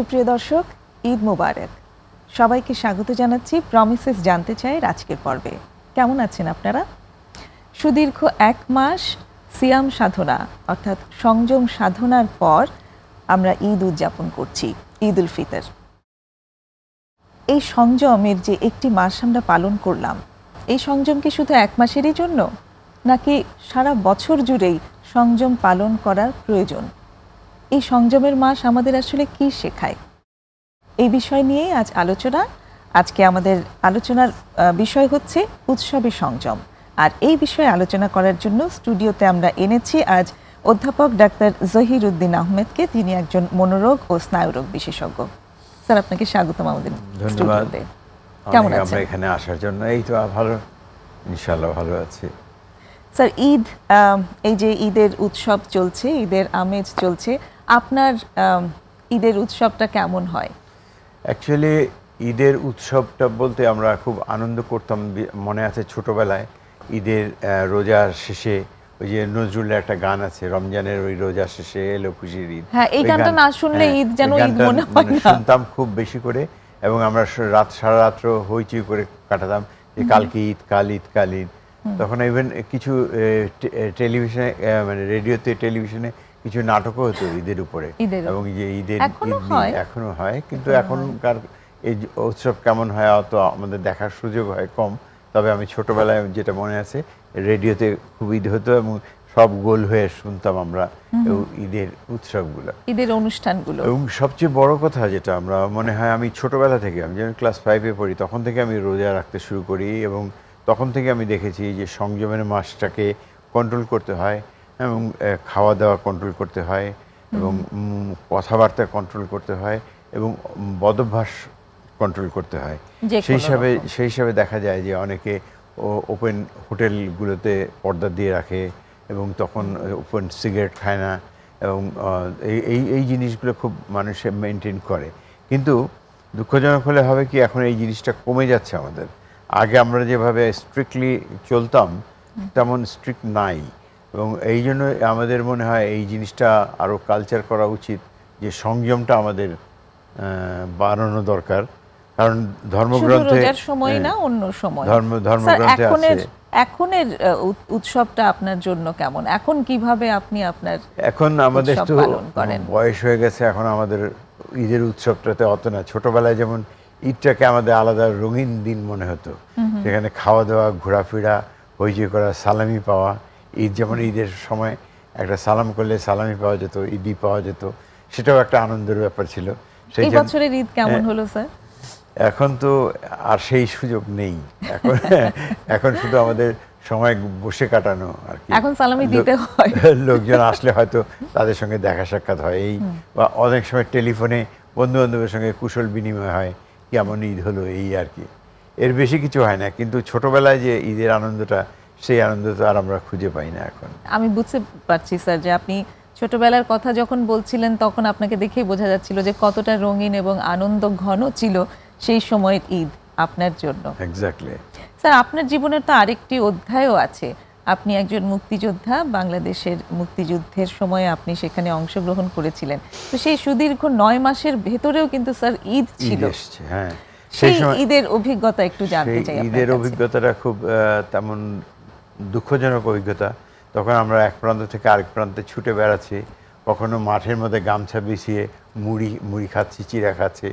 সুপ্রিয় দর্শক, ঈদ মোবারক। সবাইকে স্বাগত জানাচ্ছি প্রমিসেস জানতে চাই আজকের পর্বে। কেমন আছেন আপনারা? সুদীর্ঘ এক মাস সিয়াম সাধনা অর্থাৎ সংযম সাধনার পর আমরা ঈদ উদযাপন করছি, ঈদ উল ফিতর। এই সংযমের যে একটি মাস আমরা পালন করলাম, এই সংযম কি শুধু এক মাসেরই জন্য, নাকি সারা বছর জুড়েই সংযম পালন করার প্রয়োজন? এই সংযমের মাস আমাদের আসলে কি শেখায়? এই বিষয় নিয়েই আজ আলোচনা। আজকে আমাদের আলোচনার বিষয় হচ্ছে উৎসবে সংযম। আর এই বিষয়ে আলোচনা করার জন্য স্টুডিওতে আমরা এনেছি আজ অধ্যাপক ডাক্তার জহির উদ্দিন আহমেদকে। তিনি একজন মনোরোগ ও স্নায়ুরোগ বিশেষজ্ঞ। স্যার, আপনাকে স্বাগতম আমাদের স্টুডিওতে। কেমন আছেন? আমরা এখানে আসার জন্য এই তো ভালো, ইনশাআল্লাহ ভালো আছি। স্যার, ঈদ, এই যে ঈদের উৎসব চলছে, ঈদের আমেজ চলছে, আপনার ঈদের উৎসবটা কেমন হয়? অ্যাকচুয়ালি ঈদের উৎসবটা বলতে আমরা খুব আনন্দ করতাম। মনে আছে ছোটবেলায় ঈদের রোজার শেষে ওই যে নজরুলের একটা গান আছে, রমজানের ওই রোজার শেষে এলো খুশির ঈদ। হ্যাঁ, এই গানটা না শুনলে ঈদ যেন ঈদ মনে হয় না। শুনতাম খুব বেশি করে, এবং আমরা সারা রাত্র হইচই করে কাটাতাম যে কালকে ঈদ, কাল ঈদ, কাল ঈদ। তখন ইভেন কিছু টেলিভিশনে, মানে রেডিওতে, টেলিভিশনে কিছু নাটকও হতো ঈদের উপরে, এবং যে ঈদের এখনো হয়, কিন্তু এখনকার এই উৎসব কেমন হয় অত আমাদের দেখার সুযোগ হয় কম। তবে আমি ছোটবেলায় যেটা মনে আছে, রেডিওতে খুব ঈদ হতো এবং সব গোল হয়ে শুনতাম আমরা ঈদের উৎসবগুলো, ঈদের অনুষ্ঠানগুলো। এবং সবচেয়ে বড় কথা যেটা আমরা মনে হয়, আমি ছোটবেলা থেকে, আমি যখন ক্লাস 5-এ পড়ি তখন থেকে আমি রোজা রাখতে শুরু করি, এবং তখন থেকে আমি দেখেছি যে সংযমের মাসটাকে কন্ট্রোল করতে হয়, এবং খাওয়া দাওয়া কন্ট্রোল করতে হয়, এবং কথাবার্তা কন্ট্রোল করতে হয়, এবং বদভ্যাস কন্ট্রোল করতে হয়। সেই হিসাবে দেখা যায় যে অনেকে ওপেন হোটেলগুলোতে পর্দা দিয়ে রাখে, এবং তখন ওপেন সিগারেট খায় না, এবং এই জিনিসগুলো খুব মানুষে মেনটেন করে। কিন্তু দুঃখজনক হলে হবে কি, এখন এই জিনিসটা কমে যাচ্ছে আমাদের। আগে আমরা যেভাবে স্ট্রিক্টলি চলতাম তেমন স্ট্রিক্ট নাই, এবং এই জন্য আমাদের মনে হয় এই জিনিসটা আরও কালচার করা উচিত, যে সংযমটা আমাদের বাড়ানো দরকার। কারণ ধর্মগ্রন্থে সময় না, অন্য সময় ধর্মগ্রন্থে আছে। এখনের উৎসবটা আপনার জন্য কেমন? এখন কিভাবে আপনি আপনার এখন আমাদের তো বয়স হয়ে গেছে, এখন আমাদের ঈদের উৎসবটাতে অত না। ছোটবেলায় যেমন ঈদটাকে আমাদের আলাদা রঙিন দিন মনে হতো, সেখানে খাওয়া দাওয়া, ঘোরাফেরা, হইচই করা, সালামি পাওয়া। ঈদ যেমন ঈদের সময় একটা সালাম করলে সালামি পাওয়া যেত, ঈদই পাওয়া যেত, সেটাও একটা আনন্দের ব্যাপার ছিল। এই বছরের ঈদ কেমন হলো স্যার? এখন তো আর সেই সুযোগ নেই। এখন শুধু আমাদের সময় বসে কাটানো আর কি। এখন সালামি দিতে হয়। লোকজন আসলে হয়তো তাদের সঙ্গে দেখা সাক্ষাৎ হয়, এই বা অনেক সময় টেলিফোনে বন্ধু বান্ধবের সঙ্গে কুশল বিনিময় হয়, কেমন ঈদ হলো, এই আর কি। এর বেশি কিছু হয় না। কিন্তু ছোটবেলায় যে ঈদের আনন্দটা, সেই আনন্দটা আর আমরা খুঁজে পাই না এখন। আমি বুঝতে পারছি স্যার যে আপনি ছোটবেলার কথা যখন বলছিলেন তখন আপনাকে দেখেই বোঝা যাচ্ছিল যে কতটা রঙিন এবং আনন্দ ঘন ছিল সেই সময়ের ঈদ আপনার জন্য। এক্স্যাক্টলি। স্যার, আপনার জীবনের তো আরেকটি অধ্যায়ও আছে। আপনি একজন মুক্তিযোদ্ধা, বাংলাদেশের মুক্তিযুদ্ধের সময় আপনি সেখানে অংশগ্রহণ করেছিলেন। তো সেই সুদীর্ঘ 9 মাসের ভেতরেও কিন্তু স্যার ঈদ ছিল। হ্যাঁ, সেই ঈদের অভিজ্ঞতা একটু জানতে চাই। ঈদের অভিজ্ঞতাটা খুব তেমন দুঃখজনক অভিজ্ঞতা। তখন আমরা এক প্রান্ত থেকে আরেক প্রান্তে ছুটে বেড়াচ্ছি, কখনো মাঠের মধ্যে গামছা বিছিয়ে মুড়ি খাচ্ছি, চিড়া খাচ্ছি।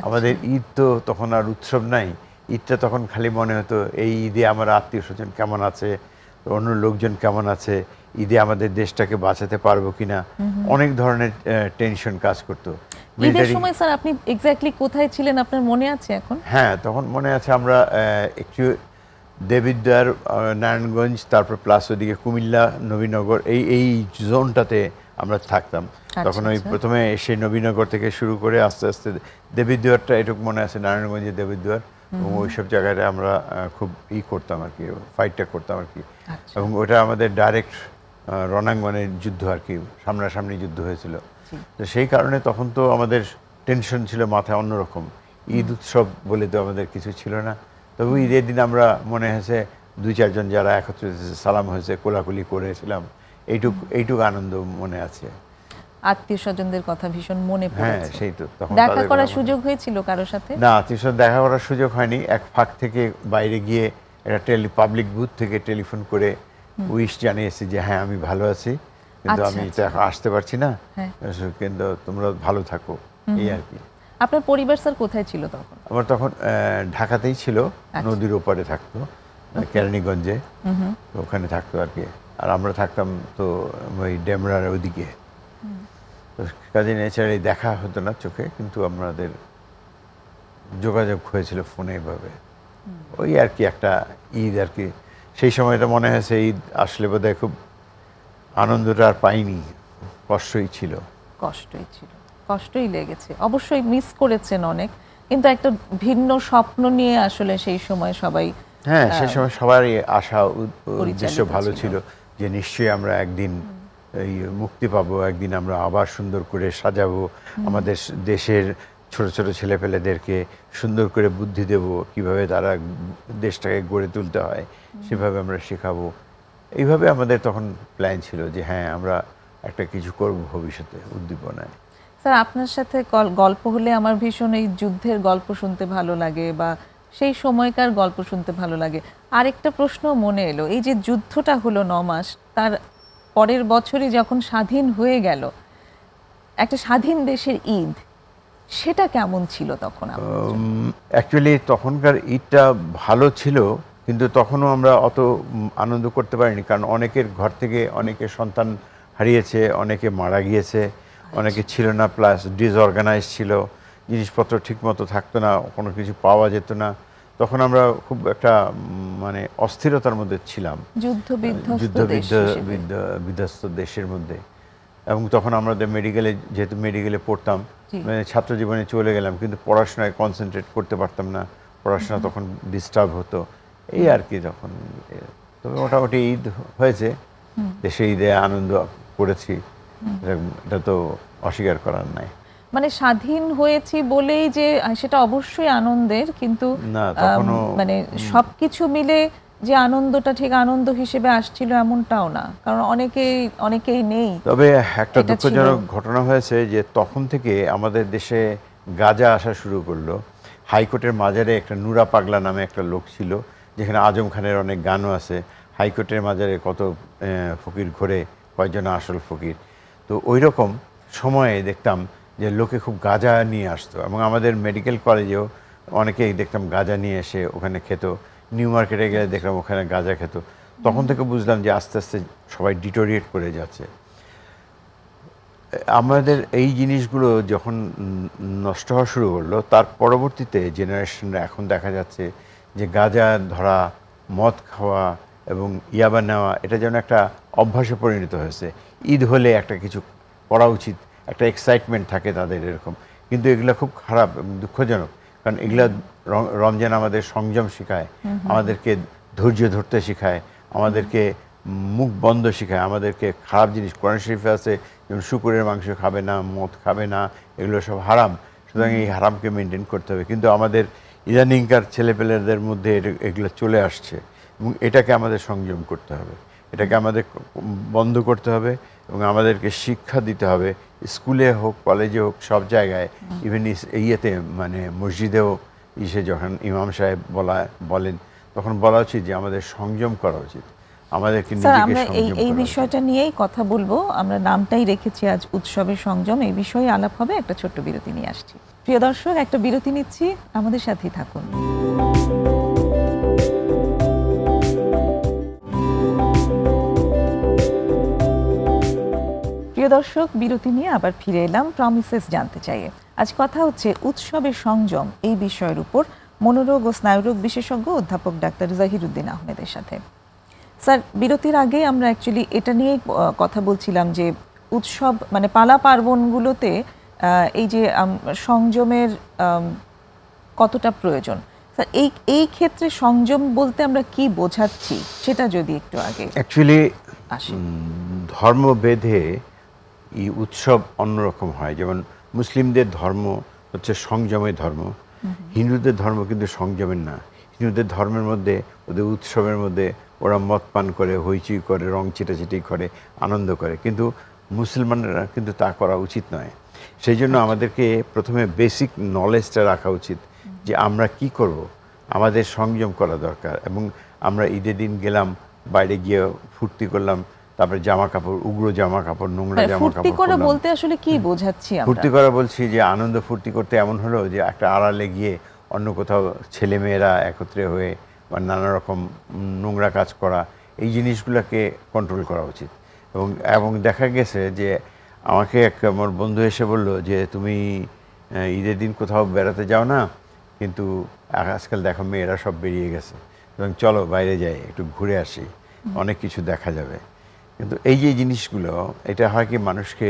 আমাদের ঈদ তো তখন আর উৎসব নাই। ঈদটা তখন খালি মনে হতো এই ঈদে আমার আত্মীয় স্বজন কেমন আছে, অন্য লোকজন কেমন আছে, ঈদে আমাদের দেশটাকে বাঁচাতে পারবো কিনা, অনেক ধরনের টেনশন কাজ করতো। ঈদের সময় স্যার আপনি এক্স্যাক্টলি কোথায় ছিলেন, আপনার মনে আছে এখন? হ্যাঁ, তখন মনে আছে আমরা একটু দেবিদ্বার, নারায়ণগঞ্জ, তারপর প্লাস ওদিকে কুমিল্লা, নবীনগর, এই জোনটাতে আমরা থাকতাম। তখন ওই প্রথমে এসে নবীনগর থেকে শুরু করে আস্তে আস্তে দেবিদ্বারটা এটুকু মনে আছে, নারায়ণগঞ্জের দেবিদ্বার, এবং ওইসব জায়গায় আমরা খুব করতাম আর কি, ফাইটটা করতাম আর কি। এবং ওটা আমাদের ডাইরেক্ট রণাঙ্গনের যুদ্ধ আর কি, সামনাসামনি যুদ্ধ হয়েছিল। তো সেই কারণে তখন তো আমাদের টেনশন ছিল মাথায় অন্যরকম। ঈদ উৎসব বলে তো আমাদের কিছু ছিল না। তবে ঈদের দিন আমরা মনে হয়েছে 2-4 জন যারা একত্রিত সালাম হয়েছে, কোলাকুলি করেছিলাম, এইটুক আনন্দ মনে আছে। আত্মীয় স্বজনদের কথা ভীষণ মনে হ্যাঁ পড়েছে। সেই তো তখন দেখা তাদের করার কথা মনে- সুযোগ হয়েছিল কারোর সাথে? না, আত্মীয় স্বজন দেখা করার সুযোগ হয়নি। এক ফাঁক থেকে বাইরে গিয়ে একটা পাবলিক বুথ থেকে টেলিফোন করে উইশ জানিয়েছি যে হ্যাঁ আমি ভালো আছি, কিন্তু আচ্ছা, আমি তো আচ্ছা। এখন আসতে পারছি না, হ্যাঁ। কিন্তু তোমরা ভালো থাকো, এই আর কি। আপনার পরিবার স্যার কোথায় ছিল তখন? আমার তখন ঢাকাতেই ছিল, নদীর ওপারে থাকতো, কেরানীগঞ্জে, তো ওখানে থাকতো আর কি। আর আমরা থাকতাম তো ওই ডেমরার ওইদিকে, তো কাজে নেচারালি দেখা হতো না চোখে, কিন্তু আমাদের যোগাযোগ হয়েছিল ফোনে এভাবে। ওই আর কি একটা ঈদ আর কি। সেই সময়টা মনে হয়েছে ঈদ আসলে বোধহয় খুব আনন্দটা আর পাইনি, কষ্টই ছিল। কষ্টই ছিল, কষ্টই লেগেছে, অবশ্যই মিস করেছেন অনেক, কিন্তু একটা ভিন্ন স্বপ্ন নিয়ে আসলে সেই সময় সবাই হ্যাঁ, সেই সময় সবারই আশা উদ্দেশ্য পরিচালিত ভালো ছিল। ছিল যে নিশ্চয়ই আমরা একদিন এই মুক্তি পাবো, একদিন আমরা আবার সুন্দর করে সাজাবো, আমাদের দেশের ছোট ছোট ছেলেপেলেদেরকে সুন্দর করে বুদ্ধি দেব, কিভাবে তারা দেশটাকে গড়ে তুলতে হয় সেভাবে আমরা শেখাবো। এইভাবে আমাদের তখন প্ল্যান ছিল যে হ্যাঁ আমরা একটা কিছু করব ভবিষ্যতে, উদ্দীপনায়। স্যার আপনার সাথে গল্প হলে আমার ভীষণ এই যুদ্ধের গল্প শুনতে ভালো লাগে, বা সেই সময়কার গল্প শুনতে ভালো লাগে। আরেকটা প্রশ্ন মনে এলো, এই যে যুদ্ধটা হলো 9 মাস, তার পরের বছরই যখন স্বাধীন হয়ে গেল, একটা স্বাধীন দেশের ঈদ, সেটা কেমন ছিল তখন? অ্যাকচুয়ালি তখনকার ঈদটা ভালো ছিল, কিন্তু তখনও আমরা অত আনন্দ করতে পারিনি, কারণ অনেকের ঘর থেকে অনেকে সন্তান হারিয়েছে, অনেকে মারা গিয়েছে, অনেকে ছিল না, প্লাস ডিসঅর্গানাইজ ছিল, জিনিসপত্র ঠিকমতো থাকতো না, কোনো কিছু পাওয়া যেত না। তখন আমরা খুব একটা মানে অস্থিরতার মধ্যে ছিলাম, যুদ্ধ বিধ্বস্ত দেশের মধ্যে। এবং তখন আমাদের মেডিকেলে, যেহেতু মেডিকেলে পড়তাম, মানে ছাত্র জীবনে চলে গেলাম, কিন্তু পড়াশোনায় কনসেন্ট্রেট করতে পারতাম না, পড়াশোনা তখন ডিস্টার্ব হতো, এই আর কি। তখন তবে মোটামুটি ঈদ হয়েছে, দেশে ঈদে আনন্দ করেছি, এটা তো অস্বীকার করার নাই। মানে স্বাধীন হয়েছি বলেই যে সেটা অবশ্যই আনন্দের, কিন্তু না তখনও মানে সবকিছু মিলে যে আনন্দটা ঠিক আনন্দ হিসেবে আসছিল এমনটাও না, কারণ অনেকেই নেই। তবে একটা দুঃখজনক ঘটনা হয়েছে যে তখন থেকে আমাদের দেশে গাঁজা আসা শুরু করলো। হাইকোর্টের মাজারে একটা নুরা পাগলা নামে একটা লোক ছিল, যেখানে আজম খানের অনেক গানও আছে। হাইকোর্টের মাজারে কত ফকির ঘোরে, কয়জন আসল ফকির। তো ওই রকম সময়ে দেখতাম যে লোকে খুব গাঁজা নিয়ে আসতো, এবং আমাদের মেডিকেল কলেজেও অনেকেই দেখতাম গাঁজা নিয়ে এসে ওখানে খেত। নিউ মার্কেটে গেলে দেখলাম ওখানে গাঁজা খেত। তখন থেকে বুঝলাম যে আস্তে আস্তে সবাই ডিটোরিয়েট করে যাচ্ছে। আমাদের এই জিনিসগুলো যখন নষ্ট হওয়া শুরু করলো, তার পরবর্তীতে জেনারেশনরা এখন দেখা যাচ্ছে যে গাঁজা ধরা, মদ খাওয়া এবং ইয়াবা নেওয়া, এটা যেন একটা অভ্যাসে পরিণত হয়েছে। ঈদ হলে একটা কিছু করা উচিত, একটা এক্সাইটমেন্ট থাকে তাদের এরকম, কিন্তু এগুলো খুব খারাপ এবং দুঃখজনক। কারণ এগুলা রমজান আমাদের সংযম শেখায়, আমাদেরকে ধৈর্য ধরতে শেখায়, আমাদেরকে মুখ বন্ধ শেখায়, আমাদেরকে খারাপ জিনিস, কোরআন শরীফে আছে যেমন শুকুরের মাংস খাবে না, মদ খাবে না, এগুলো সব হারাম। সুতরাং এই হারামকে মেনটেন করতে হবে, কিন্তু আমাদের ইদানিংকার ছেলেপেলেদের মধ্যে এগুলো চলে আসছে, এবং এটাকে আমাদের সংযম করতে হবে, এটাকে আমাদের বন্ধ করতে হবে, এবং আমাদেরকে শিক্ষা দিতে হবে, স্কুলে হোক, কলেজে হোক, সব জায়গায়। ইভেন ইয়েতে মানে মসজিদেও যখন ইমাম সাহেব বলেন, তখন বলা উচিত যে আমাদের সংযম করা উচিত, আমাদেরকে নিজেকে আমরা সংযম এই করা বিষয়টা নিয়েই কথা বলবো। আমরা নামটাই রেখেছি আজ উৎসবের সংযম। এই বিষয়ে আলাপ হবে, একটা ছোট্ট বিরতি নিয়ে আসছি। প্রিয় দর্শক, একটা বিরতি নিচ্ছি, আমাদের সাথেই থাকুন। প্রিয় দর্শক, বিরতি নিয়ে আবার ফিরে এলাম প্রমিসেস জানতে চাইয়ে। আজ কথা হচ্ছে উৎসবের সংযম এই বিষয়ের উপর মনোরোগ ও স্নায়ুরোগ বিশেষজ্ঞ অধ্যাপক ডাক্তার জাহিরুদ্দিন আহমেদের সাথে। স্যার, বিরতির আগে আমরা অ্যাকচুয়ালি এটা নিয়েই কথা বলছিলাম যে উৎসব মানে পালা পার্বণগুলোতে এই যে সংযমের কতটা প্রয়োজন। স্যার, এই ক্ষেত্রে সংযম বলতে আমরা কি বোঝাচ্ছি সেটা যদি একটু আগে অ্যাকচুয়ালি আসে। ধর্মভেদে এই উৎসব অন্যরকম হয়। যেমন মুসলিমদের ধর্ম হচ্ছে সংযমের ধর্ম, হিন্দুদের ধর্ম কিন্তু সংযমের না। হিন্দুদের ধর্মের মধ্যে, ওদের উৎসবের মধ্যে ওরা মদ পান করে, হইচই করে, রং ছিটাছিটি করে, আনন্দ করে, কিন্তু মুসলমানরা কিন্তু তা করা উচিত নয়। সেই জন্য আমাদেরকে প্রথমে বেসিক নলেজটা রাখা উচিত যে আমরা কি করব, আমাদের সংযম করা দরকার। এবং আমরা ঈদের দিন গেলাম, বাইরে গিয়ে ফুর্তি করলাম, তারপরে জামা কাপড়, উগ্র জামা কাপড়, নোংরা জামা ফুর্তি কাপড় করা পরলাম। বলতে আসলে কি বোঝাচ্ছি আমরা? ফুর্তি করা বলছি যে আনন্দ ফুর্তি করতে এমন হলো যে একটা আড়ালে গিয়ে অন্য কোথাও ছেলেমেয়েরা একত্রে হয়ে বা নানা রকম নোংরা কাজ করা, এই জিনিসগুলোকে কন্ট্রোল করা উচিত। এবং এবং দেখা গেছে যে আমাকে আমার বন্ধু এসে বলল যে তুমি ঈদের দিন কোথাও বেড়াতে যাও না, কিন্তু আজকাল দেখো মেয়েরা সব বেরিয়ে গেছে, এবং চলো বাইরে যাই একটু ঘুরে আসি, অনেক কিছু দেখা যাবে। কিন্তু এই যে জিনিসগুলো, এটা হয় কি মানুষকে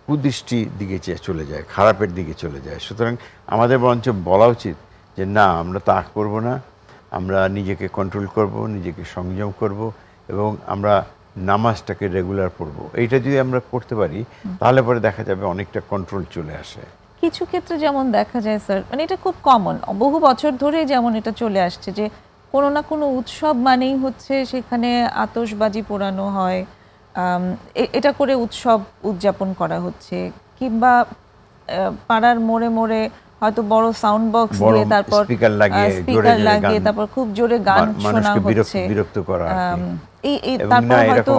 কুদৃষ্টির দিকে চলে যায়, খারাপের দিকে চলে যায়। সুতরাং আমাদের বরঞ্চ বলা উচিত যে না, আমরা তা করব না, আমরা নিজেকে কন্ট্রোল করব, নিজেকে সংযম করব, এবং আমরা নামাজটাকে রেগুলার পড়ব। এইটা যদি আমরা করতে পারি তাহলে পরে দেখা যাবে অনেকটা কন্ট্রোল চলে আসে। কিছু ক্ষেত্রে যেমন দেখা যায় স্যার, মানে এটা খুব কমন, বহু বছর ধরে যেমন এটা চলে আসছে যে কোনো না কোনো উৎসব মানেই হচ্ছে সেখানে আতশবাজি পোড়ানো হয়, এটা করে উৎসব উদযাপন করা হচ্ছে, কিংবা পাড়ার মোড়ে মোড়ে হয়তো বড় সাউন্ড বক্স দিয়ে তারপর স্পিকার লাগিয়ে তারপর খুব জোরে গান শোনা হচ্ছে, বিরক্ত করা। এই তারপর হয়তো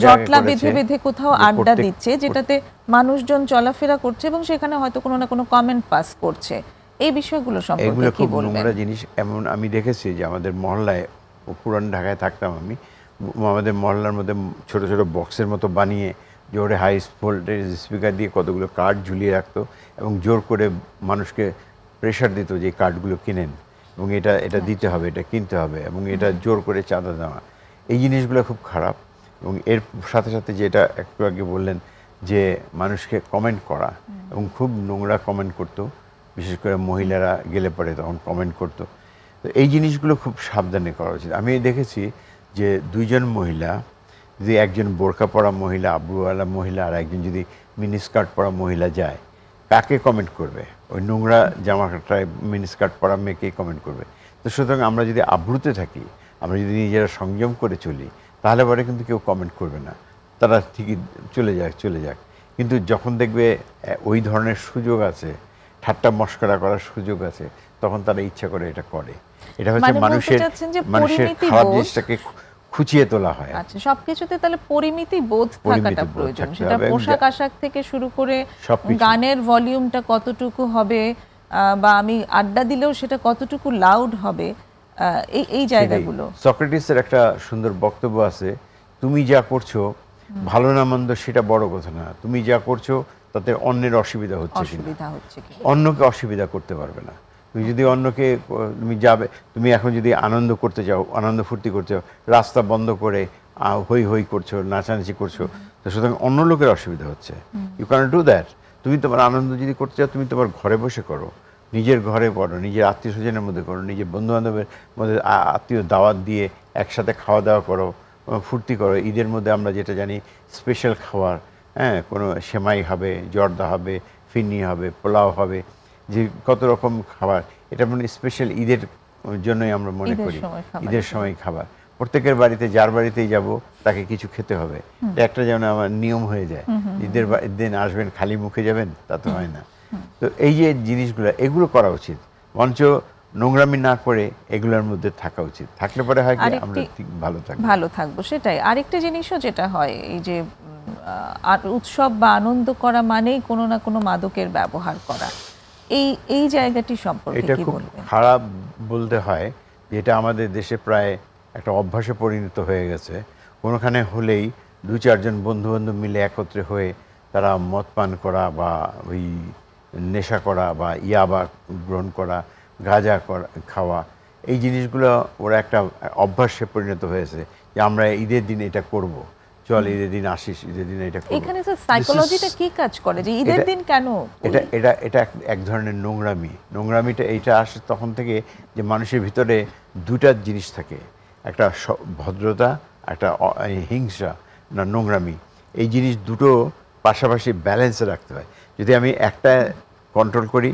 জটলা বেঁধে বেঁধে কোথাও আড্ডা দিচ্ছে, যেটাতে মানুষজন চলাফেরা করছে এবং সেখানে হয়তো কোনো না কোনো কমেন্ট পাস করছে। এই বিষয়গুলো সম্পর্কে কি বলবেন? নোংরা জিনিস এমন আমি দেখেছি যে আমাদের মহল্লায়, পুরান ঢাকায় থাকতাম আমি, আমাদের মহল্লার মধ্যে ছোট ছোট বক্সের মতো বানিয়ে জোরে হাই ভোল্টেজ স্পিকার দিয়ে কতগুলো কার্ড ঝুলিয়ে রাখতো এবং জোর করে মানুষকে প্রেশার দিত যে কার্ডগুলো কিনেন এবং এটা দিতে হবে, এটা কিনতে হবে, এবং এটা জোর করে চাঁদা দেওয়া। এই জিনিসগুলো খুব খারাপ। এবং এর সাথে সাথে যেটা একটু আগে বললেন যে মানুষকে কমেন্ট করা, এবং খুব নোংরা কমেন্ট করতো, বিশেষ করে মহিলারা গেলে পরে তখন কমেন্ট করতো। তো এই জিনিসগুলো খুব সাবধানে করা উচিত। আমি দেখেছি যে দুইজন মহিলা, যদি একজন বোরকা পরা মহিলা, আব্রুওয়ালা মহিলা, আর একজন যদি মিনি স্কার্ট পরা মহিলা যায়, কাকে কমেন্ট করবে? ওই নোংরা জামাটায় মিনি স্কার্ট পরা মেয়েকেই কমেন্ট করবে। তো সুতরাং আমরা যদি আব্রুতে থাকি, আমরা যদি নিজেরা সংযম করে চলি, তাহলে পরে কিন্তু কেউ কমেন্ট করবে না, তারা ঠিকই চলে যাক। কিন্তু যখন দেখবে ওই ধরনের সুযোগ আছে, ঠাট্টা মশকরা করার সুযোগ আছে, তখন তারা ইচ্ছা করে এটা করে। এটা হচ্ছে মানুষের খারাপ জিনিসটাকে খুঁচিয়ে তোলা হয়। আচ্ছা, সবকিছুতে তাহলে পরিমিতি বোধ থাকাটা প্রয়োজন। সেটা পোশাক আশাক থেকে শুরু করে গানের ভলিউমটা কতটুকু হবে, বা আমি আড্ডা দিলেও সেটা কতটুকু লাউড হবে, এই জায়গাগুলো। সক্রেটিসের একটা সুন্দর বক্তব্য আছে, তুমি যা করছো ভালো না মন্দ সেটা বড় কথা না, তুমি যা করছো তাতে অন্যের অসুবিধা হচ্ছে কিনা। অন্যকে অসুবিধা করতে পারবে না। তুমি যদি অন্যকে, তুমি এখন যদি আনন্দ করতে যাও, আনন্দ ফুর্তি করতে যাও, রাস্তা বন্ধ করে হই হই করছো, নাচানাচি করছো, তো সুতরাং অন্য লোকের অসুবিধা হচ্ছে। You can do that. তুমি তোমার আনন্দ যদি করতে চাও, তুমি তোমার ঘরে বসে করো, নিজের ঘরে করো, নিজের আত্মীয় স্বজনের মধ্যে করো, নিজের বন্ধু বান্ধবের মধ্যে আত্মীয় দাওয়াত দিয়ে একসাথে খাওয়া দাওয়া করো, ফুর্তি করো। ঈদের মধ্যে আমরা যেটা জানি স্পেশাল খাবার, হ্যাঁ, কোনো সেমাই হবে, জর্দা হবে, ফিরনি হবে, পোলাও হবে, যে কত রকম খাবার, এটা মানে স্পেশাল ঈদের জন্যই আমরা মনে করি, ঈদের সময় খাবার। প্রত্যেকের বাড়িতে, যার বাড়িতেই যাব তাকে কিছু খেতে হবে, একটা যেন আমার নিয়ম হয়ে যায়। ঈদের দিন আসবেন খালি মুখে যাবেন, তা তো হয় না। তো এই যে জিনিসগুলো, এগুলো করা উচিত। মঞ্চ নোংরামি না করে এগুলোর মধ্যে থাকা উচিত। থাকলে পরে হয় কি আমরা ঠিক ভালো থাকবো। সেটাই। আরেকটা জিনিসও যেটা হয়, এই যে উৎসব বা আনন্দ করা মানেই কোনো না কোনো মাদকের ব্যবহার করা, এই জায়গাটি সম্পর্কে এটা খুব খারাপ বলতে হয়, যেটা আমাদের দেশে প্রায় একটা অভ্যাসে পরিণত হয়ে গেছে। কোনোখানে হলেই দু চারজন বন্ধু বান্ধব মিলে একত্রে হয়ে তারা মদ পান করা বা ওই নেশা করা বা ইয়াবা গ্রহণ করা, গাঁজা খাওয়া, এই জিনিসগুলো ওরা একটা অভ্যাসে পরিণত হয়েছে যে আমরা ঈদের দিন এটা করব, চল ঈদের দিন আসিস, ঈদের দিন এটা করব। এখানে স্যার সাইকোলজিটা কি কাজ করে যে ঈদের দিন কেন? এটা এক ধরনের নোংরামিটা এইটা আসে তখন থেকে যে মানুষের ভিতরে দুটা জিনিস থাকে, একটা ভদ্রতা, একটা হিংসা না নোংরামি। এই জিনিস দুটো পাশাপাশি ব্যালেন্সে রাখতে হয়। যদি আমি একটা কন্ট্রোল করি,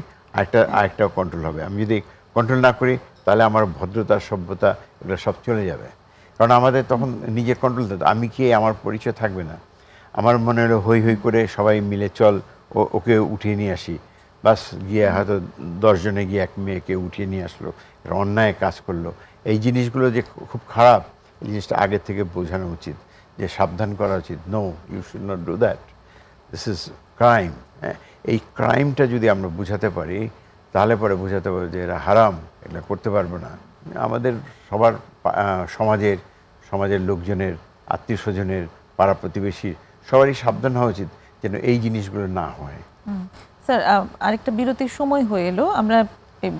আরেকটাও কন্ট্রোল হবে। আমি যদি কন্ট্রোল না করি, তাহলে আমার ভদ্রতা, সভ্যতা এগুলো সব চলে যাবে। কারণ আমাদের তখন নিজের কন্ট্রোল থাকবে, আমি কি আমার পরিচয় থাকবে না। আমার মনে হলো হই হই করে সবাই মিলে চল ওকে উঠিয়ে নিয়ে আসি, বাস গিয়ে হয়তো 10 জনে গিয়ে এক মেয়েকে উঠিয়ে নিয়ে আসলো, একটা অন্যায় কাজ করলো। এই জিনিসগুলো যে খুব খারাপ, এই জিনিসটা আগে থেকে বোঝানো উচিত, যে সাবধান করা উচিত, no you should not do that, this is crime. এই ক্রাইমটা যদি আমরা বুঝাতে পারি, তাহলে পরে বোঝাতে পারবো যে এরা হারাম, এটা করতে পারবো না। আমাদের সবার সমাজের লোকজনের, আত্মীয় স্বজনের, পাড়া প্রতিবেশীর সবারই সাবধান হওয়া উচিত যেন এই জিনিসগুলো না হয়। স্যার, আরেকটা বিরতির সময় হয়ে এলো, আমরা এই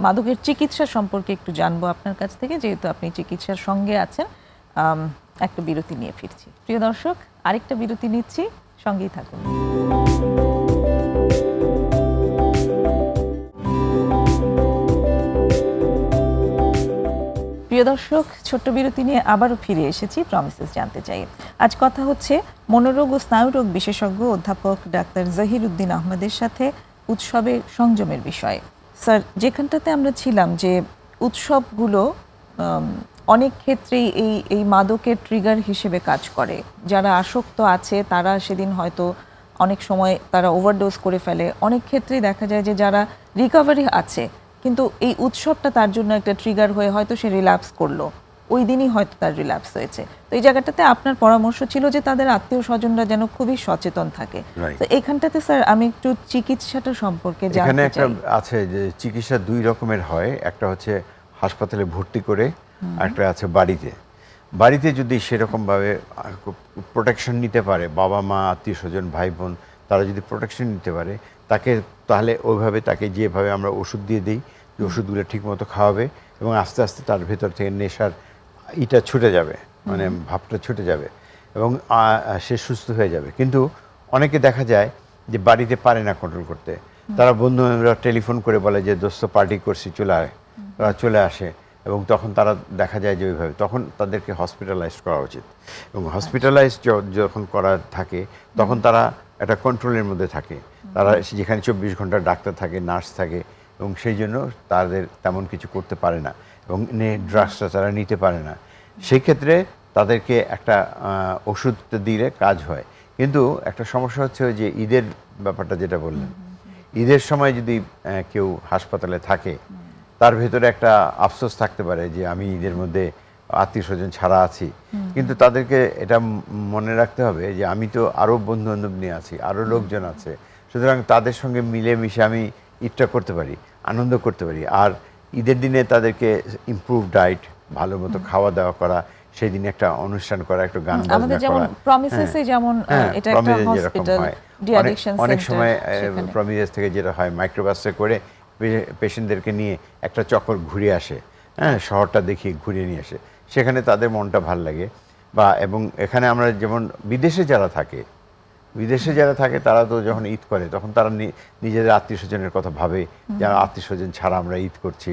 মাদকের চিকিৎসা সম্পর্কে একটু জানবো আপনার কাছ থেকে, যেহেতু আপনি চিকিৎসার সঙ্গে আছেন। একটা বিরতি নিয়ে ফিরছি। প্রিয় দর্শক, আরেকটা বিরতি নিচ্ছি, সঙ্গেই থাকুন। প্রিয় দর্শক, ছোট্ট বিরতি নিয়ে আবারও ফিরে এসেছি প্রমিসেস জানতে চাই। আজ কথা হচ্ছে মনোরোগ ও স্নায়ুরোগ বিশেষজ্ঞ অধ্যাপক ডাক্তার জহির উদ্দিন আহমেদের সাথে উৎসবের সংযমের বিষয়ে। স্যার, যেখানটাতে আমরা ছিলাম যে উৎসবগুলো অনেক ক্ষেত্রেই এই মাদকের ট্রিগার হিসেবে কাজ করে। যারা আসক্ত আছে তারা সেদিন হয়তো অনেক সময় তারা ওভারডোজ করে ফেলে। অনেক ক্ষেত্রেই দেখা যায় যে যারা রিকভারি আছে, কিন্তু এই উৎসবটা তার জন্য একটা ট্রিগার হয়ে হয়তো সে রিল্যাপস করলো, ওই দিনই হয়তো তার রিল্যাপস হয়েছে। তো এই জায়গাটাতে আপনার পরামর্শ ছিল যে তাদের আত্মীয় স্বজনরা যেন খুবই সচেতন থাকে। তো এখানটাতে স্যার আমি একটু চিকিৎসাটা সম্পর্কে জানতে চাই। এখানে একটা আছে যে চিকিৎসা 2 রকমের হয়, একটা হচ্ছে হাসপাতালে ভর্তি করে, আর একটা আছে বাড়িতে যদি সেরকমভাবে প্রোটেকশন নিতে পারে, বাবা মা, আত্মীয় স্বজন, ভাই বোন, তারা যদি প্রোটেকশন নিতে পারে তাহলে ওইভাবে তাকে যেভাবে আমরা ওষুধ দিয়ে দিই, যে ওষুধগুলো ঠিকমতো খাওয়াবে এবং আস্তে আস্তে তার ভেতর থেকে নেশার ছুটে যাবে, মানে ভাবটা ছুটে যাবে এবং সে সুস্থ হয়ে যাবে। কিন্তু অনেকে দেখা যায় যে বাড়িতে পারে না কন্ট্রোল করতে, তারা বন্ধুরা টেলিফোন করে বলে যে দোস্ত পার্টি করছি চলে আয়, তারা চলে আসে এবং তখন তারা দেখা যায় যে ওইভাবে, তখন তাদেরকে হসপিটালাইজড করা উচিত। এবং হসপিটালাইজড যখন করা থাকে তখন তারা একটা কন্ট্রোলের মধ্যে থাকে, তারা যেখানে 24 ঘন্টা ডাক্তার থাকে, নার্স থাকে, এবং সেই জন্য তাদের তেমন কিছু করতে পারে না এবং ড্রাগসটা তারা নিতে পারে না। সেই ক্ষেত্রে তাদেরকে একটা ওষুধ দিলে কাজ হয়। কিন্তু একটা সমস্যা হচ্ছে যে ঈদের ব্যাপারটা যেটা বললেন, ঈদের সময় যদি কেউ হাসপাতালে থাকে, তার ভেতরে একটা আফসোস থাকতে পারে যে আমি ঈদের মধ্যে আত্মীয় স্বজন ছাড়া আছি। কিন্তু তাদেরকে এটা মনে রাখতে হবে যে আমি তো আরও বন্ধু বান্ধব নিয়ে আছি, আরও লোকজন আছে, সুতরাং তাদের সঙ্গে মিলেমিশে আমি ঈদটা করতে পারি, আনন্দ করতে পারি। আর ঈদের দিনে তাদেরকে ইমপ্রুভ ডায়েট, ভালো মতো খাওয়া দাওয়া করা, সেই দিনে একটা অনুষ্ঠান করা, একটা গান বাজনা করা। প্রমিসেসে যেমন এটা একটা হসপিটাল, অনেক সময় প্রমিসেস থেকে যেটা হয় মাইক্রোবাসে করে পেশেন্টদেরকে নিয়ে একটা চক্কর ঘুরে আসে, শহরটা দেখিয়ে ঘুরিয়ে নিয়ে আসে, সেখানে তাদের মনটা ভাল লাগে। বা এবং এখানে আমরা যেমন বিদেশে যারা থাকে তারা তো যখন ঈদ করে তখন তারা নিজেদের আত্মীয় স্বজনের কথা ভাবে, যারা আত্মীয় স্বজন ছাড়া আমরা ঈদ করছি।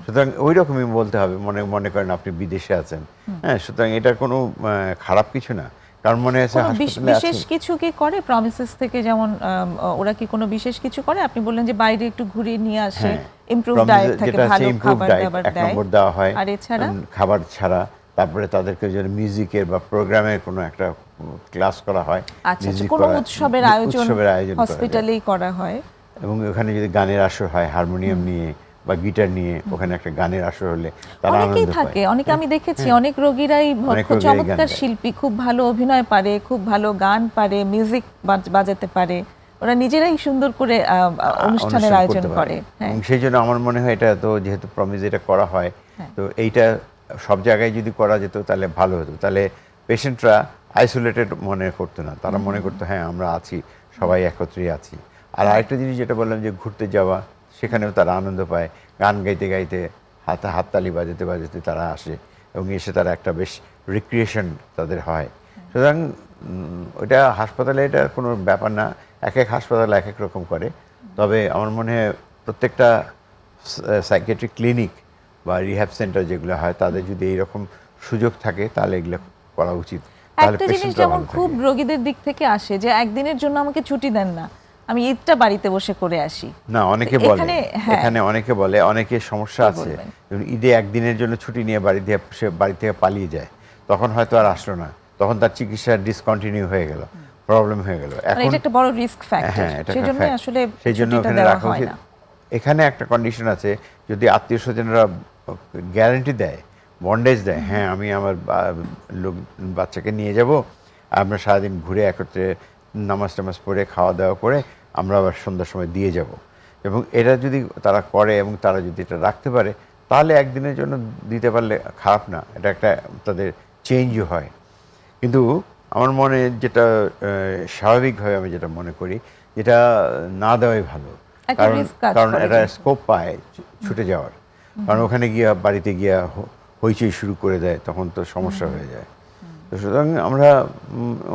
সুতরাং ওই রকমই বলতে হবে, মনে করেন আপনি বিদেশে আছেন, সুতরাং এটা কোনো খারাপ কিছু না। কারণ মনে আছে বিশেষ কিছু কি করে প্রমিসেস থেকে, যেমন ওরা কি কোনো বিশেষ কিছু করে? আপনি বললেন যে বাইরে একটু ঘুরিয়ে নিয়ে আসে, ইমপ্রুভ ডায়েট থাকে, ভালো খাবার দাবার দেওয়া হয়। আর এছাড়া খাবার ছাড়া তারপরে তাদেরকে যদি মিউজিকের বা প্রোগ্রামের কোনো একটা ক্লাস করা হয়, কোনো উৎসবের আয়োজন হসপিটালেই করা হয়, এবং ওখানে যদি গানের আসর হয়, হারমোনিয়াম নিয়ে বা গিটার নিয়ে ওখানে একটা গানের আসর হলে তারা আনন্দ পায়। অনেকে আমি দেখেছি অনেক রোগীরাই চমৎকার শিল্পী, খুব ভালো অভিনয় পারে, খুব ভালো গান পারে, মিউজিক বাজাতে পারে, ওরা নিজেরাই সুন্দর করে অনুষ্ঠানের আয়োজন করে। এবং সেই জন্য আমার মনে হয় এটা তো যেহেতু প্রমিস এটা করা হয়, তো এইটা সব জায়গায় যদি করা যেত তাহলে ভালো হতো। তাহলে পেশেন্টরা আইসোলেটেড মনে করতো না, তারা মনে করতো হ্যাঁ আমরা আছি, সবাই একত্রেই আছি। আর আরেকটা জিনিস যেটা বললাম যে ঘুরতে যাওয়া, সেখানেও তারা আনন্দ পায়, গান গাইতে গাইতে, হাততালি বাজাতে বাজাতে তারা আসে এবং এসে তারা একটা বেশ রিক্রিয়েশন তাদের হয়। সুতরাং ওইটা হাসপাতালে এটা কোনো ব্যাপার না, এক হাসপাতাল এক এক রকম করে। তবে আমার মনে হয় প্রত্যেকটা সাইকিয়াট্রিক ক্লিনিক বা রিহ্যাব সেন্টার যেগুলো হয়, তাদের যদি এইরকম সুযোগ থাকে তাহলে এগুলো করা উচিত। একটা জিনিস যেমন খুব রোগীদের দিক থেকে আসে যে একদিনের জন্য আমাকে ছুটি দেন না, আমি ঈদটা বাড়িতে বসে করে আসি। না, অনেকে বলে, এখানে অনেকে বলে, অনেকের সমস্যা আছে, ঈদে একদিনের জন্য ছুটি নিয়ে বাড়ি থেকে পালিয়ে যায়, তখন হয়তো আর আসলো না, তখন তার চিকিৎসা ডিসকন্টিনিউ হয়ে গেল। প্রবলেম হয়ে গেল। মানে এটা একটা বড় রিস্ক ফ্যাক্টর, সেজন্য আসলে সেই জন্য ছুটিটা ওখানে দেওয়া রাখা হয় উচিত। না। এখানে একটা কন্ডিশন আছে, যদি আত্মীয় স্বজনরা গ্যারান্টি দেয়, বন্ডেজ দেয়, হ্যাঁ আমি আমার বাচ্চাকে নিয়ে যাব, আমরা সারাদিন ঘুরে একত্রে নামাজ টামাজ পড়ে খাওয়া দাওয়া করে আমরা আবার সন্ধ্যার সময় দিয়ে যাব, এবং এটা যদি তারা করে এবং তারা যদি এটা রাখতে পারে, তাহলে একদিনের জন্য দিতে পারলে খারাপ না, এটা একটা তাদের চেঞ্জও হয়। কিন্তু আমার মনে যেটা স্বাভাবিকভাবে আমি যেটা মনে করি, যেটা না দেওয়াই ভালো, কারণ এটা স্কোপ পায় ছুটে যাওয়ার, কারণ ওখানে গিয়া বাড়িতে গিয়া হইচই শুরু করে দেয়, তখন তো সমস্যা হয়ে যায়। তো সুতরাং আমরা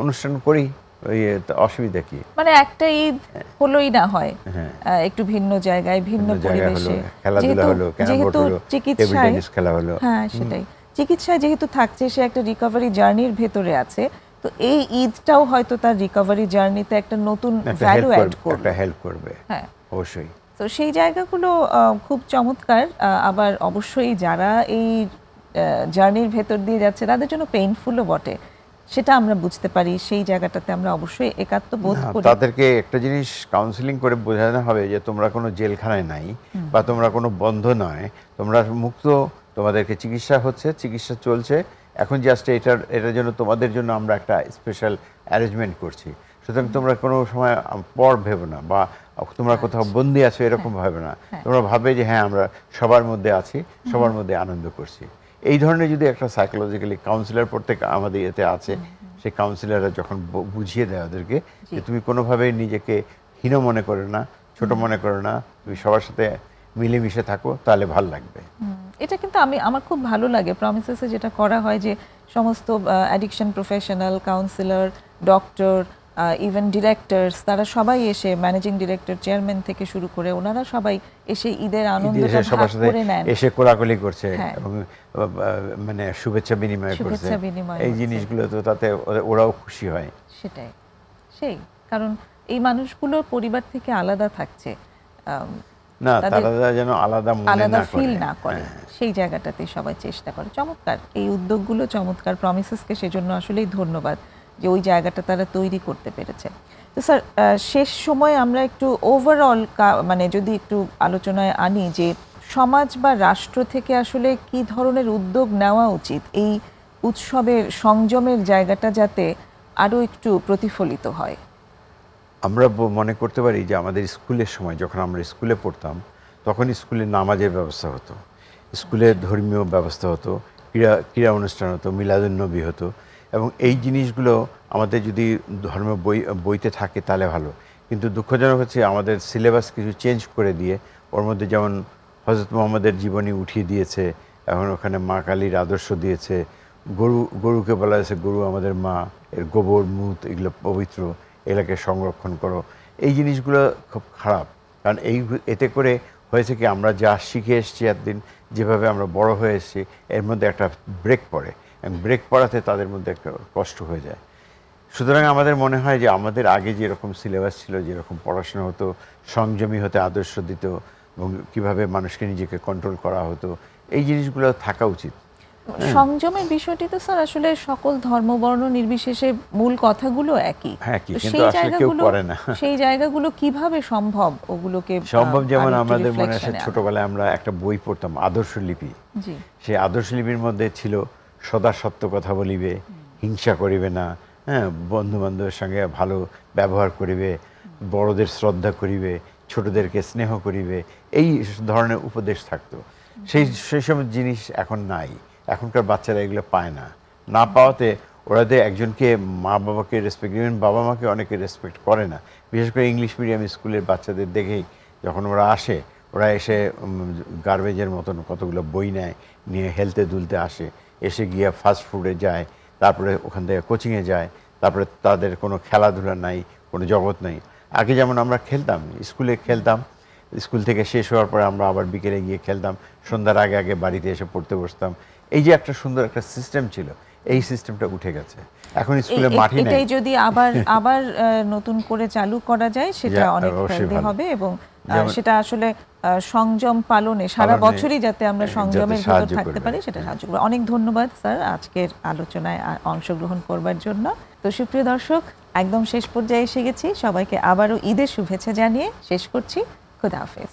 অনুষ্ঠান করি, অসুবিধা কি, মানে একটা ঈদ হলোই না হয় একটু ভিন্ন জায়গায় ভিন্ন পরিবেশে, খেলাধুলা হলো, যেহেতু চিকিৎসায় খেলা হলো, হ্যাঁ সেটাই, চিকিৎসায় যেহেতু থাকছে, সে একটা রিকভারি জার্নির ভেতরে আছে, তো এই ঈদটাও হয়তো তার রিকভারি জার্নিতে একটা নতুন ভ্যালু অ্যাড করবে, একটা হেল্প করবে। হ্যাঁ অবশ্যই। তো সেই জায়গাগুলো খুব চমৎকার। আবার অবশ্যই যারা এই জার্নির ভেতর দিয়ে যাচ্ছে তাদের জন্য পেইনফুলও বটে, সেটা আমরা বুঝতে পারি, সেই জায়গাটাতে আমরা অবশ্যই একাত্ম বোধ করি। তাদেরকে একটা জিনিস কাউন্সিলিং করে বোঝানো হবে যে তোমরা কোনো জেলখানায় নাই, বা তোমরা কোনো বন্ধ নয়, তোমরা মুক্ত, তোমাদেরকে চিকিৎসা হচ্ছে, চিকিৎসা চলছে, এখন জাস্ট এটার জন্য তোমাদের জন্য আমরা একটা স্পেশাল অ্যারেঞ্জমেন্ট করছি, সুতরাং তোমরা কোনো সময় পর ভেবো না, বা তোমরা কোথাও বন্দি আছো এরকম ভাবে না, তোমরা ভাবে যে হ্যাঁ আমরা সবার মধ্যে আছি, সবার মধ্যে আনন্দ করছি। এই ধরনের যদি একটা সাইকোলজিক্যালি কাউন্সিলর প্রত্যেক আমাদের এতে আছে, সেই কাউন্সিলররা যখন বুঝিয়ে দেয় ওদেরকে যে তুমি কোনোভাবেই নিজেকে হীন মনে করো না, ছোট মনে করো না, তুমি সবার সাথে মিলেমিশে থাকো, তাহলে ভালো লাগবে। এটা কিন্তু আমার খুব ভালো লাগে প্রমিসেসে যেটা করা হয়, যে সমস্ত addiction professional, councillor, doctor, even directors, তারা সবাই এসে, ম্যানেজিং ডিরেক্টর, চেয়ারম্যান থেকে শুরু করে ওনারা সবাই এসে ঈদের আনন্দটা ভাগ করে নেন, এসে কোলাকুলি করছে এবং মানে শুভেচ্ছা বিনিময় করছে, এই জিনিসগুলো তো তাতে ওরাও খুশি হয়। সেটাই, কারণ এই মানুষগুলো পরিবার থেকে আলাদা থাকছে না, তারা যেন আলাদা ফিল না করে, সেই জায়গাটাতে সবাই চেষ্টা করে। চমৎকার এই উদ্যোগগুলো, চমৎকার। প্রমিসেসকে সেজন্য আসলেই ধন্যবাদ যে ওই জায়গাটা তারা তৈরি করতে পেরেছে। তো স্যার, শেষ সময় আমরা একটু ওভারঅল মানে যদি একটু আলোচনায় আনি যে সমাজ বা রাষ্ট্র থেকে আসলে কি ধরনের উদ্যোগ নেওয়া উচিত এই উৎসবের সংযমের জায়গাটা যাতে আরো একটু প্রতিফলিত হয়। আমরা মনে করতে পারি যে আমাদের স্কুলের সময়, যখন আমরা স্কুলে পড়তাম, তখন স্কুলে নামাজের ব্যবস্থা হতো, স্কুলে ধর্মীয় ব্যবস্থা হতো, ক্রীড়া অনুষ্ঠান হতো, মিলাদুন্নবী হতো, এবং এই জিনিসগুলো আমাদের যদি ধর্মের বইতে থাকে তাহলে ভালো। কিন্তু দুঃখজনক হচ্ছে আমাদের সিলেবাস কিছু চেঞ্জ করে দিয়ে ওর মধ্যে যেমন হজরত মুহাম্মদের জীবনী উঠিয়ে দিয়েছে, এখন ওখানে মা কালীর আদর্শ দিয়েছে, গরুকে বলা হয়েছে গরু আমাদের মা, এর গোবর মুত এগুলো পবিত্র, এলাকাকে সংরক্ষণ করো। এই জিনিসগুলো খুব খারাপ, কারণ এতে করে হয়েছে কি, আমরা যা শিখে এসেছি এতদিন, যেভাবে আমরা বড় হয়ে এসেছি, এর মধ্যে একটা ব্রেক পড়ে, এবং ব্রেক পড়াতে তাদের মধ্যে একটা কষ্ট হয়ে যায়। সুতরাং আমাদের মনে হয় যে আমাদের আগে যেরকম সিলেবাস ছিল, যেরকম পড়াশোনা হতো, সংযমী হতে আদর্শ দিত, এবং কীভাবে মানুষকে নিজেকে কন্ট্রোল করা হতো, এই জিনিসগুলো থাকা উচিত। সংযমের বিষয়টি তো স্যার আসলে সকল ধর্মবর্ণ নির্বিশেষে মূল কথাগুলো একই, কিন্তু আসলে কেউ করে না। সেই জায়গাগুলো কিভাবে সম্ভব, ওগুলোকে সম্ভব, যেমন আমাদের মনে আছে ছোটবেলায় আমরা একটা বই পড়তাম আদর্শ লিপি, সেই আদর্শ লিপির মধ্যে ছিল সদা সত্য কথা বলিবে, হিংসা করিবে না, হ্যাঁ, বন্ধু বান্ধবের সঙ্গে ভালো ব্যবহার করিবে, বড়দের শ্রদ্ধা করিবে, ছোটদেরকে স্নেহ করিবে, এই ধরনের উপদেশ থাকতো। সেই সব জিনিস এখন নাই, এখনকার বাচ্চারা এগুলো পায় না, না পাওয়াতে ওরা একজনকে মা বাবাকে রেসপেক্ট, ইভেন বাবা মাকে অনেকে রেসপেক্ট করে না। বিশেষ করে ইংলিশ মিডিয়াম স্কুলের বাচ্চাদের দেখেই যখন ওরা আসে, ওরা এসে গার্বেজের মতন কতগুলো বই নেয়, নিয়ে হেলতে দুলতে আসে, এসে গিয়ে ফাস্ট ফুডে যায়, তারপরে ওখান থেকে কোচিংয়ে যায়, তারপরে তাদের কোনো খেলাধুলা নাই, কোনো জগৎ নাই। আগে যেমন আমরা খেলতাম, স্কুলে খেলতাম, স্কুল থেকে শেষ হওয়ার পরে আমরা আবার বিকেলে গিয়ে খেলতাম, সন্ধ্যার আগে আগে বাড়িতে এসে পড়তে বসতাম। এই যে একটা সুন্দর একটা সিস্টেম ছিল, এই সিস্টেমটা উঠে গেছে, এখন স্কুলে মাঠই নেই। এটাই যদি আবার নতুন করে চালু করা যায়, সেটা অনেক হেলদি হবে এবং সেটা আসলে সংযম পালনে সারা বছরই যাতে আমরা সংযমের ভিতর থাকতে পারি সেটা সাহায্য করবে। অনেক ধন্যবাদ স্যার আজকের আলোচনায় অংশগ্রহণ করবার জন্য। তো সুপ্রিয় দর্শক, একদম শেষ পর্যায়ে এসে গেছি। সবাইকে আবারও ঈদের শুভেচ্ছা জানিয়ে শেষ করছি। খুদা হাফেজ।